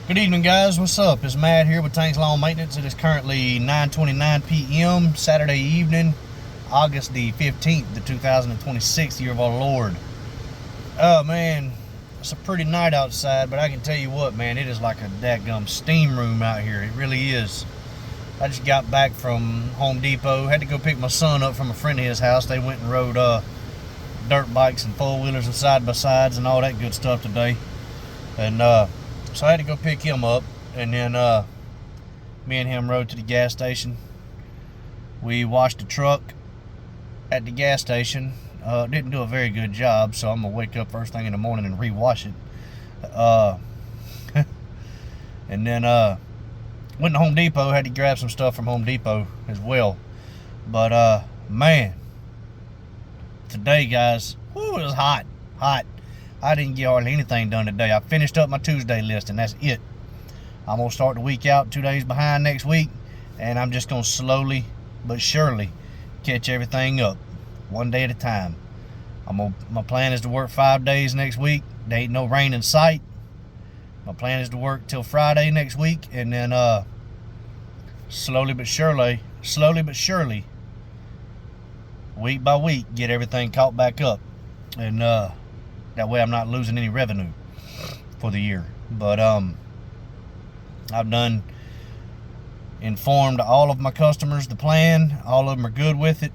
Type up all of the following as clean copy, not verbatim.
Good evening, guys. What's up? It's Matt here with Tanks Lawn Maintenance. It is currently 9:29 p.m. Saturday evening, August the 15th, the 2026 year of our Lord. Oh man, it's a pretty night outside, but I can tell you what, man, it is like a dadgum steam room out here. It really is. I just got back from Home Depot. Had to go pick my son up from a friend of his house. They went and rode dirt bikes and four-wheelers and side-by-sides and all that good stuff today. And so I had to go pick him up, and then me and him rode to the gas station. We washed the truck at the gas station. Didn't do a very good job, so I'm gonna wake up first thing in the morning and rewash it. And then went to Home Depot. Had to grab some stuff from Home Depot as well. But man, today, guys, whoo, it was hot. I didn't get hardly anything done today. I finished up my Tuesday list, and that's it. I'm going to start the week out 2 days behind next week, and I'm just going to slowly but surely catch everything up, one day at a time. My plan is to work 5 days next week. There ain't no rain in sight. My plan is to work till Friday next week, and then slowly but surely, week by week, get everything caught back up. And that way I'm not losing any revenue for the year. But I've done informed all of my customers the plan. All of them are good with it.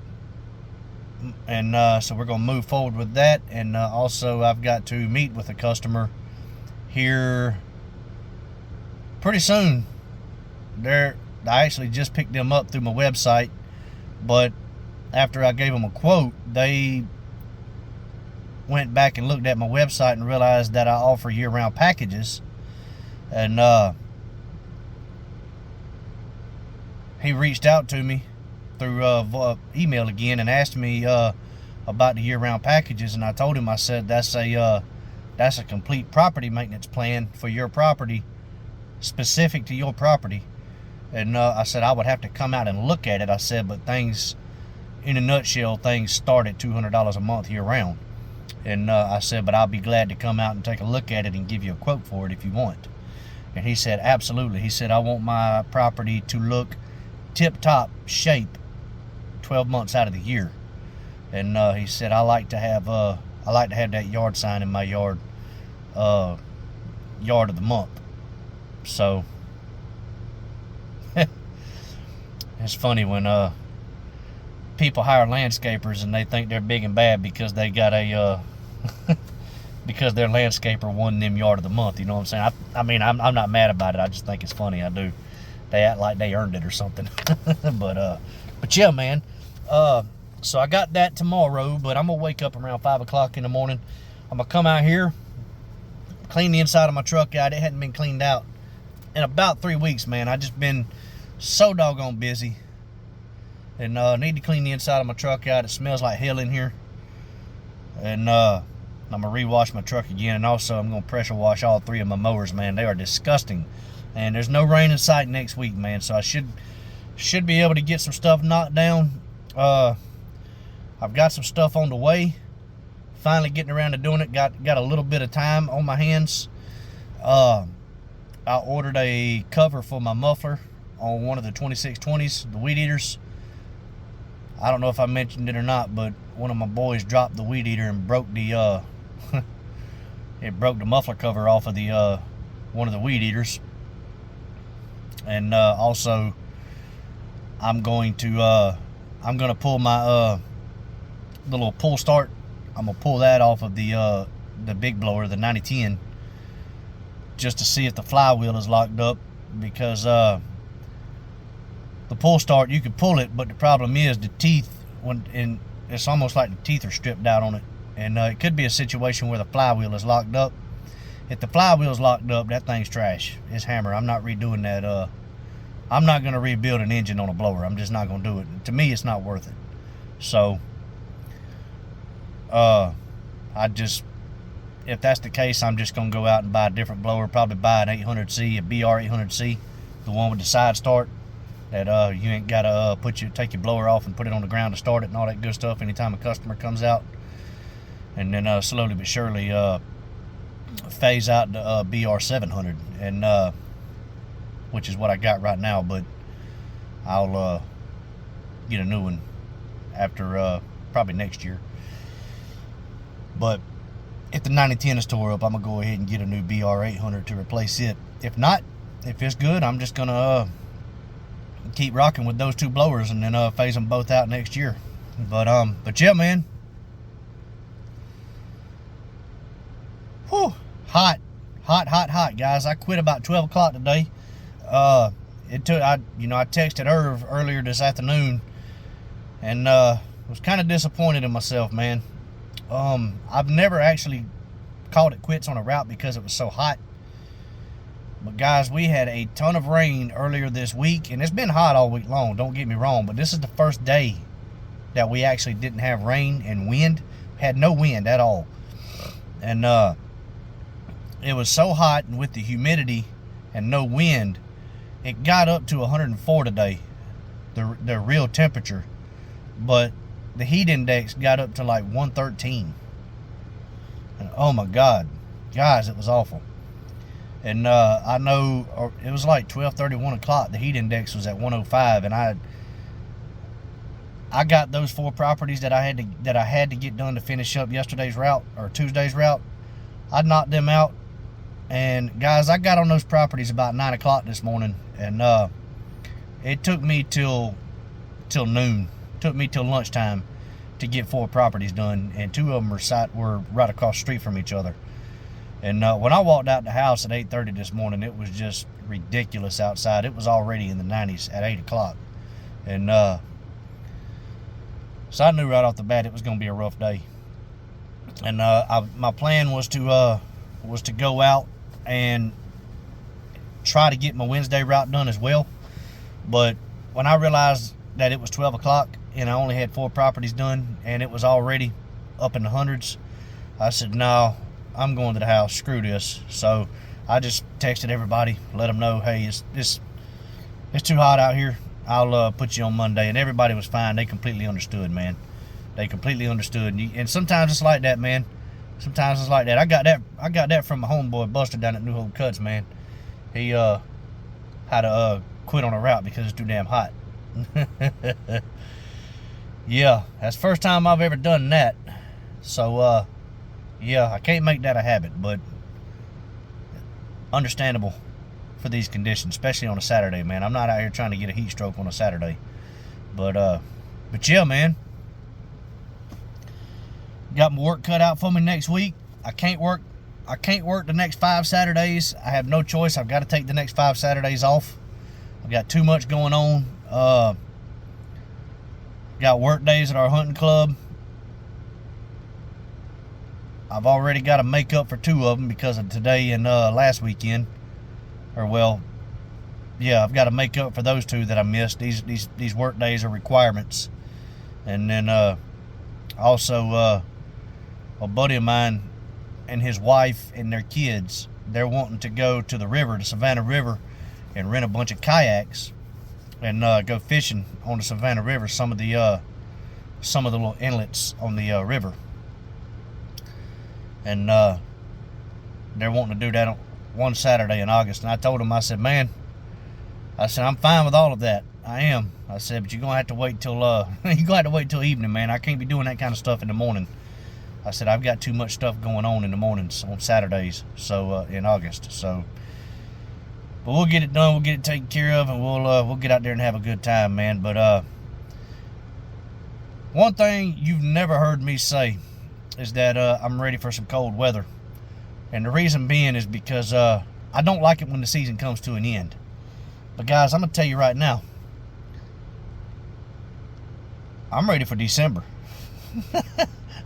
And so we're going to move forward with that. And also I've got to meet with a customer here pretty soon. I actually just picked them up through my website. But after I gave them a quote, they went back and looked at my website and realized that I offer year-round packages. And he reached out to me through email again and asked me about the year-round packages. And I told him, I said, that's a complete property maintenance plan for your property, specific to your property. And I said I would have to come out and look at it. I said, but things, in a nutshell, things start at $200 a month year-round. And I said, but I'll be glad to come out and take a look at it and give you a quote for it if you want. And he said, absolutely. He said, I want my property to look tip-top shape 12 months out of the year. And he said, I like to have that yard sign in my yard of the month. So it's funny when people hire landscapers and they think they're big and bad because they got a because their landscaper won them yard of the month. You know what I'm saying? I mean, I'm not mad about it. I just think it's funny. I do. They act like they earned it or something. but yeah, man. So I got that tomorrow, but I'm gonna wake up around 5 o'clock in the morning. I'm gonna come out here, clean the inside of my truck out. It hadn't been cleaned out in about 3 weeks, man. I just been so doggone busy. And need to clean the inside of my truck out. It smells like hell in here. And I'm going to rewash my truck again. And also I'm going to pressure wash all 3 of my mowers, man. They are disgusting. And there's no rain in sight next week, man. So I should be able to get some stuff knocked down. I've got some stuff on the way. Finally getting around to doing it. Got a little bit of time on my hands. I ordered a cover for my muffler on one of the 2620s, the weed eaters. I don't know if I mentioned it or not, but one of my boys dropped the weed eater and broke the it broke the muffler cover off of the one of the weed eaters. And also I'm going to pull my the little pull start. I'm gonna pull that off of the big blower, the 9010, just to see if the flywheel is locked up, because the pull start, you can pull it, but the problem is the teeth, it's almost like the teeth are stripped out on it. And it could be a situation where the flywheel is locked up. If the flywheel is locked up, that thing's trash. It's hammer. I'm not redoing that. I'm not going to rebuild an engine on a blower. I'm just not going to do it. To me, it's not worth it. So, if that's the case, I'm just going to go out and buy a different blower. Probably buy an 800C, a BR 800C, the one with the side start. That you ain't got to take your blower off and put it on the ground to start it and all that good stuff anytime a customer comes out. And then slowly but surely phase out the BR 700, and which is what I got right now. But I'll get a new one after probably next year. But if the 9010 is tore up, I'm gonna go ahead and get a new BR 800 to replace it. If not, if it's good, I'm just gonna keep rocking with those two blowers and then phase them both out next year. But yeah, man. Whew, hot, guys. I quit about 12 o'clock today. I texted Irv earlier this afternoon, and was kind of disappointed in myself, man. I've never actually called it quits on a route because it was so hot. But guys, we had a ton of rain earlier this week, and it's been hot all week long, don't get me wrong, but this is the first day that we actually didn't have rain and wind. We had no wind at all. And it was so hot, and with the humidity and no wind, it got up to 104 today, the real temperature. But the heat index got up to like 113. And oh my God, guys, it was awful. And I know it was like 12:30, 1 o'clock. The heat index was at 105, and I got those 4 properties that I had to get done to finish up yesterday's route or Tuesday's route. I knocked them out, and guys, I got on those properties about 9 o'clock this morning, and it took me till noon. Took me till lunchtime to get 4 properties done, and 2 of them were right across the street from each other. And when I walked out the house at 8:30 this morning, it was just ridiculous outside. It was already in the 90s at 8 o'clock. And so I knew right off the bat it was going to be a rough day. And my plan was to go out and try to get my Wednesday route done as well. But when I realized that it was 12 o'clock and I only had 4 properties done and it was already up in the hundreds, I said, no, I'm going to the house, screw this. So I just texted everybody, let them know, hey, it's too hot out here. I'll put you on Monday. And everybody was fine. They completely understood, man. They completely understood. And sometimes it's like that, man. Sometimes it's like that. I got that from my homeboy Buster down at New Hope Cuts, man. He had to quit on a route because it's too damn hot. Yeah, that's the first time I've ever done that. So yeah, I can't make that a habit, but understandable for these conditions, especially on a Saturday, man. I'm not out here trying to get a heat stroke on a Saturday. But yeah, man. Got my work cut out for me next week. I can't work the next 5 Saturdays. I have no choice. I've got to take the next 5 Saturdays off. I've got too much going on. Got work days at our hunting club. I've already got to make up for 2 of them because of today and last weekend. Or well, yeah, I've got to make up for those 2 that I missed. These work days are requirements. And then also a buddy of mine and his wife and their kids, they're wanting to go to the river, the Savannah River, and rent a bunch of kayaks and go fishing on the Savannah River, some of the little inlets on the river. And they're wanting to do that on one Saturday in August. And I told them, I said, man, I'm fine with all of that. I am. I said, but you're gonna have to wait till evening, man. I can't be doing that kind of stuff in the morning. I said, I've got too much stuff going on in the mornings on Saturdays, so in August. So, but we'll get it done. We'll get it taken care of, and we'll get out there and have a good time, man. But one thing you've never heard me say is that I'm ready for some cold weather, and the reason being is because I don't like it when the season comes to an end. But guys, I'm gonna tell you right now, I'm ready for December.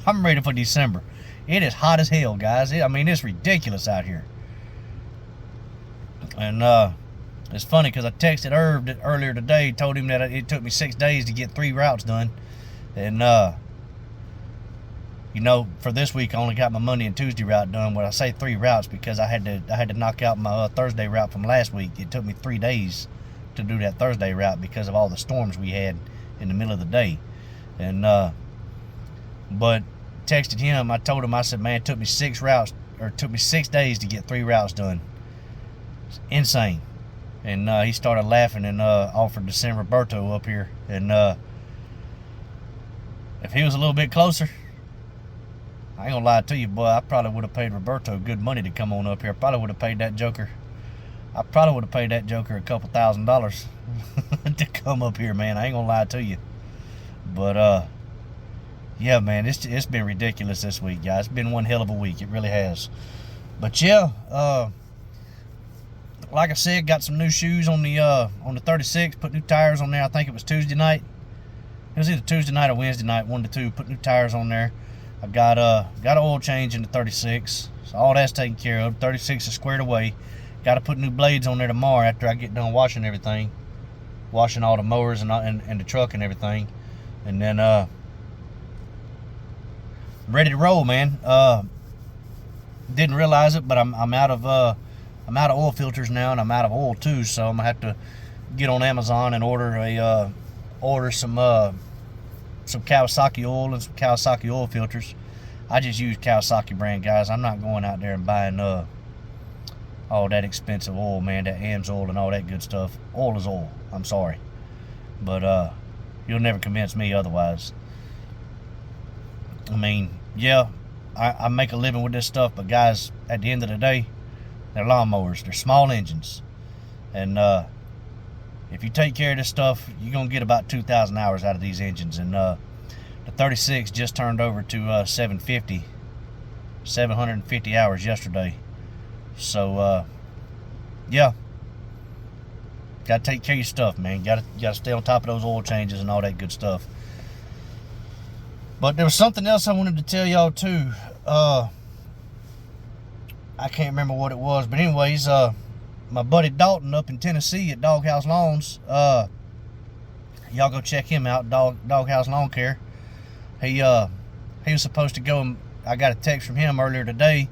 I'm ready for December. It is hot as hell, guys. It's ridiculous out here. And it's funny because I texted Irv earlier today, told him that it took me 6 days to get 3 routes done. And, for this week, I only got my Monday and Tuesday route done. When I say 3 routes, because I had to knock out my Thursday route from last week. It took me 3 days to do that Thursday route because of all the storms we had in the middle of the day. And, but texted him, I told him, I said, man, it took me 6 routes it took me 6 days to get 3 routes done. It's insane. And he started laughing and offered to send Roberto up here. And if he was a little bit closer, I ain't gonna lie to you, boy, I probably would have paid Roberto good money to come on up here. I probably would have paid that joker a couple $1,000 to come up here, man. I ain't gonna lie to you. But yeah, man, it's been ridiculous this week, guys. It's been one hell of a week. It really has. But yeah, like I said, got some new shoes on the 36. Put new tires on there. I think it was Tuesday night. It was either Tuesday night or Wednesday night, 1 to 2. Put new tires on there. I got an oil change in the 36, so all that's taken care of. 36 is squared away. Got to put new blades on there tomorrow after I get done washing everything, washing all the mowers and the truck and everything, and then ready to roll, man. Didn't realize it, but I'm out of oil filters now, and I'm out of oil too. So I'm gonna have to get on Amazon and order some Kawasaki oil and some Kawasaki oil filters. I just use Kawasaki brand, guys. I'm not going out there and buying all that expensive oil, man. That AMS oil and all that good stuff. Oil is oil. I'm sorry, but you'll never convince me otherwise. I mean, yeah, I make a living with this stuff, but guys, at the end of the day, they're lawnmowers. They're small engines, and if you take care of this stuff, you're gonna get about 2,000 hours out of these engines. And the 36 just turned over to 750 hours yesterday. So yeah, gotta take care of your stuff, man. Gotta stay on top of those oil changes and all that good stuff. But there was something else I wanted to tell y'all too. I can't remember what it was, but anyways, my buddy Dalton up in Tennessee at Doghouse Lawns, y'all go check him out. Doghouse Lawn Care. He was supposed to go, and I got a text from him earlier today.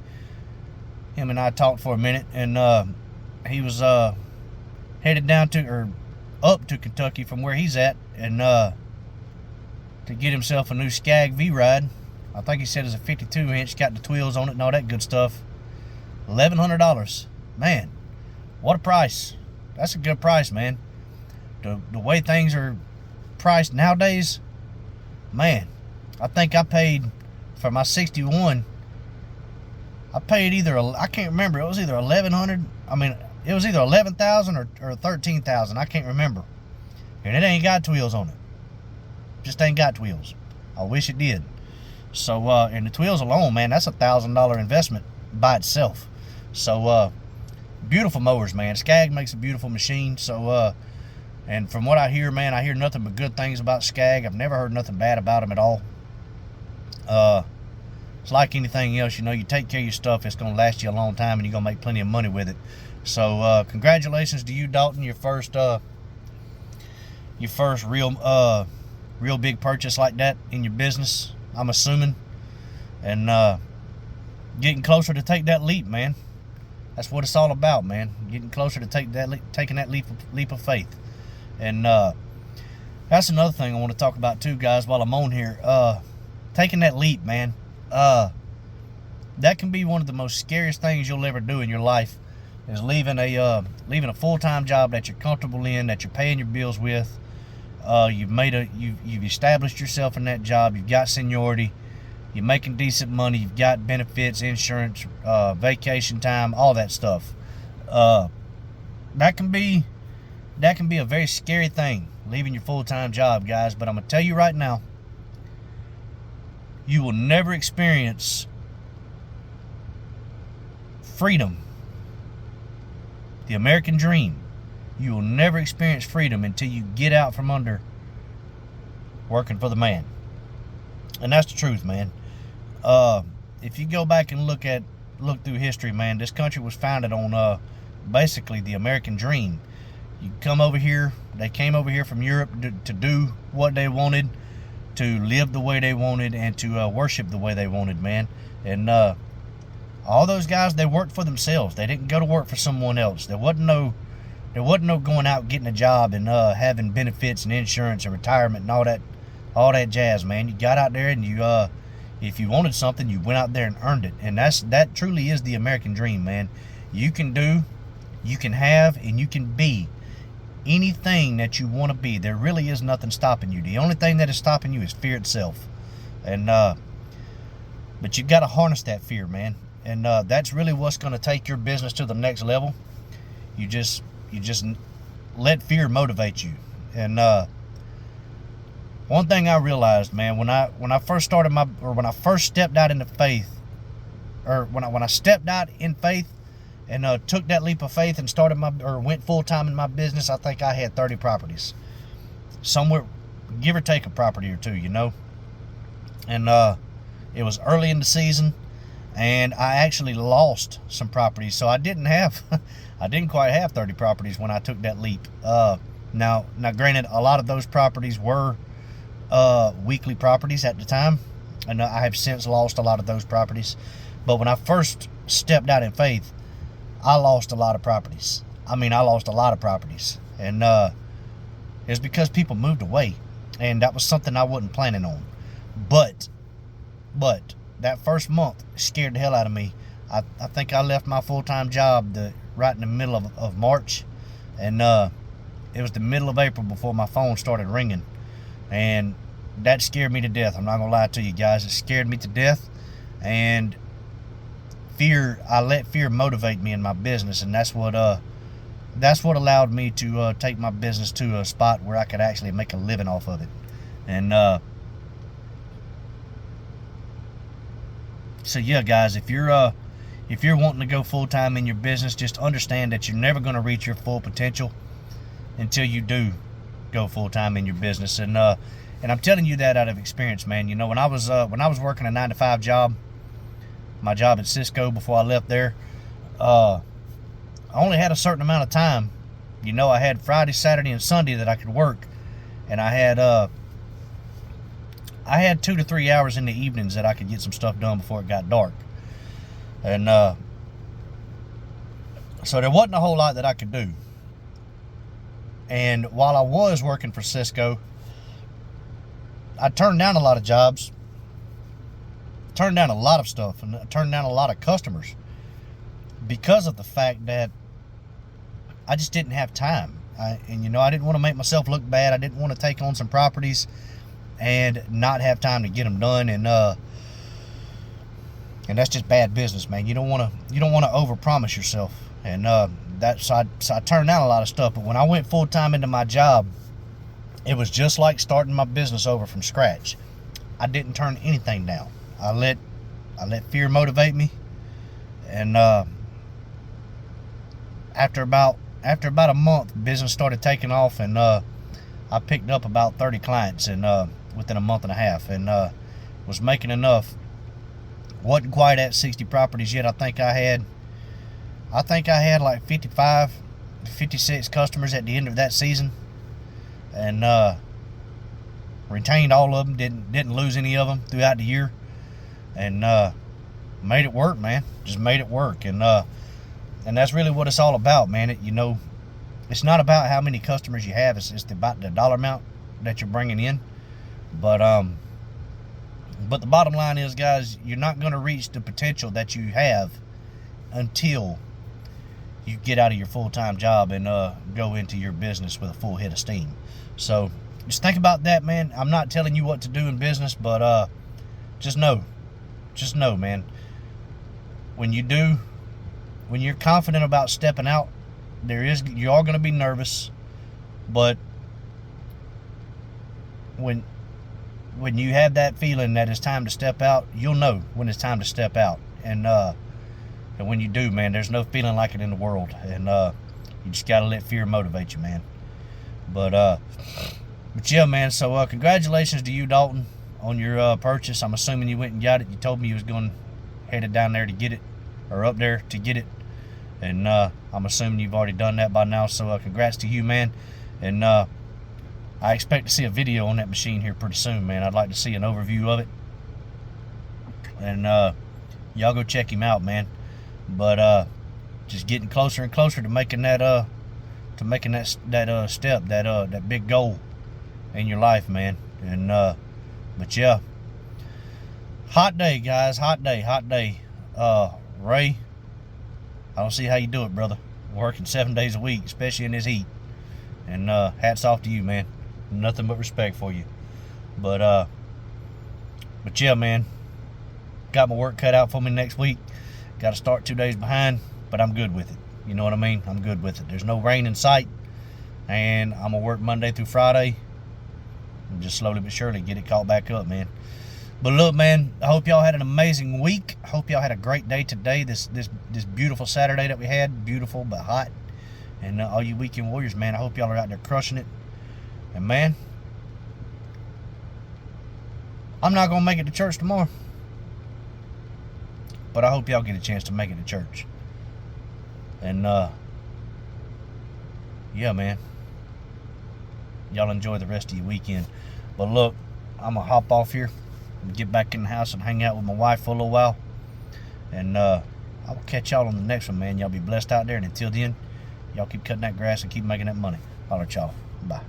Him and I talked for a minute, and he was headed down to, or up to Kentucky from where he's at, and to get himself a new Skag V-Ride. I think he said it's a 52-inch, got the twills on it and all that good stuff. $1,100. Man, what a price. That's a good price, man. The way things are priced nowadays, man, I think I paid for my 61, I paid either, I can't remember, it was either 1,100, I mean, it was either 11,000 or 13,000, I can't remember. And it ain't got twills on it. Just ain't got twills. I wish it did. So, and the twills alone, man, that's $1,000 investment by itself. So, beautiful mowers, man. Skag makes a beautiful machine. So, and from what I hear, man, I hear nothing but good things about Skag. I've never heard nothing bad about them at all. It's like anything else, you know, you take care of your stuff, it's going to last you a long time, and you're going to make plenty of money with it. So, congratulations to you, Dalton, your first real big purchase like that in your business, I'm assuming. And getting closer to take that leap, man. That's what it's all about, man. Getting closer to taking that leap of faith. And that's another thing I want to talk about too, guys, while I'm on here. Taking that leap, man. That can be one of the most scariest things you'll ever do in your life, is leaving a full-time job that you're comfortable in, that you're paying your bills with. You've established yourself in that job. You've got seniority. You're making decent money. You've got benefits, insurance, vacation time, all that stuff. That can be a very scary thing, leaving your full-time job, guys. But I'm gonna tell you right now, you will never experience freedom, the American dream. You will never experience freedom until you get out from under working for the man. And that's the truth, man. If you go back and look through history, man, this country was founded on basically the American dream. You come over here, they came over here from Europe to do what they wanted, to live the way they wanted, and to worship the way they wanted, man. And all those guys, they worked for themselves. They didn't go to work for someone else. There wasn't no going out getting a job and having benefits and insurance and retirement and all that jazz, man. You got out there and you If you wanted something, you went out there and earned it. And that truly is the American dream, man. You can do, you can have, and you can be anything that you want to be. There really is nothing stopping you. The only thing that is stopping you is fear itself. And but you got to harness that fear, man. And that's really what's going to take your business to the next level. You just let fear motivate you. And one thing I realized, man, when I first started when I first stepped out into faith, or when I stepped out in faith and took that leap of faith and went full time in my business, I think I had 30 properties, somewhere, give or take a property or two, you know. And it was early in the season, and I actually lost some properties, so I didn't quite have 30 properties when I took that leap. Now, granted, a lot of those properties were weekly properties at the time, and I have since lost a lot of those properties. But when I first stepped out in faith, I lost a lot of properties. I mean, I lost a lot of properties, and it's because people moved away, and that was something I wasn't planning on. But that first month scared the hell out of me. I think I left my full-time job right in the middle of March, and it was the middle of April before my phone started ringing, and that scared me to death. I'm not gonna lie to you guys, it scared me to death. And I let fear motivate me in my business, and that's what allowed me to take my business to a spot where I could actually make a living off of it. And so yeah, guys, if you're wanting to go full-time in your business, just understand that you're never going to reach your full potential until you do go full-time in your business. And I'm telling you that out of experience, man. You know, when I was working a 9-to-5 job, my job at Cisco before I left there, I only had a certain amount of time. You know, I had Friday, Saturday, and Sunday that I could work, and I had 2 to 3 hours in the evenings that I could get some stuff done before it got dark. And so there wasn't a whole lot that I could do. And while I was working for Cisco, I turned down a lot of jobs, turned down a lot of stuff, and turned down a lot of customers because of the fact that I just didn't have time. And you know, I didn't want to make myself look bad. I didn't want to take on some properties and not have time to get them done. And that's just bad business, man. You don't want to overpromise yourself. And so I turned down a lot of stuff. But when I went full time into my job, it was just like starting my business over from scratch. I didn't turn anything down. I let fear motivate me. And after about a month, business started taking off, and I picked up about 30 clients within a month and a half, and was making enough. Wasn't quite at 60 properties yet. I think I had like 55, 56 customers at the end of that season, and retained all of them. Didn't lose any of them throughout the year, and made it work, man. Just made it work. And that's really what it's all about, man. You know, it's not about how many customers you have. It's about the dollar amount that you're bringing in. But the bottom line is, guys, you're not going to reach the potential that you have until you get out of your full-time job and go into your business with a full head of steam. So just think about that, man. I'm not telling you what to do in business, but just know, man, when you're confident about stepping out, you are going to be nervous, but when you have that feeling that it's time to step out, you'll know when it's time to step out. And when you do, man, there's no feeling like it in the world. And you just got to let fear motivate you, man. But yeah, man, so congratulations to you, Dalton, on your purchase. I'm assuming you went and got it. You told me you was headed down there to get it, or up there to get it. And I'm assuming you've already done that by now. So congrats to you, man. And I expect to see a video on that machine here pretty soon, man. I'd like to see an overview of it. And y'all go check him out, man. But just getting closer and closer to making that step, that big goal in your life, man. And but yeah, Hot day, guys. Hot day. Ray, I don't see how you do it, brother. Working 7 days a week, especially in this heat. And hats off to you, man. Nothing but respect for you. But yeah, man. Got my work cut out for me next week. Got to start 2 days behind, but I'm good with it. You know what I mean? I'm good with it. There's no rain in sight. And I'm going to work Monday through Friday. And just slowly but surely get it caught back up, man. But look, man, I hope y'all had an amazing week. I hope y'all had a great day today. This beautiful Saturday that we had. Beautiful but hot. And all you weekend warriors, man, I hope y'all are out there crushing it. And, man, I'm not going to make it to church tomorrow. But I hope y'all get a chance to make it to church. And, yeah, man. Y'all enjoy the rest of your weekend. But look, I'm going to hop off here. Get back in the house and hang out with my wife for a little while. And I will catch y'all on the next one, man. Y'all be blessed out there. And until then, y'all keep cutting that grass and keep making that money. Holler at y'all. Bye.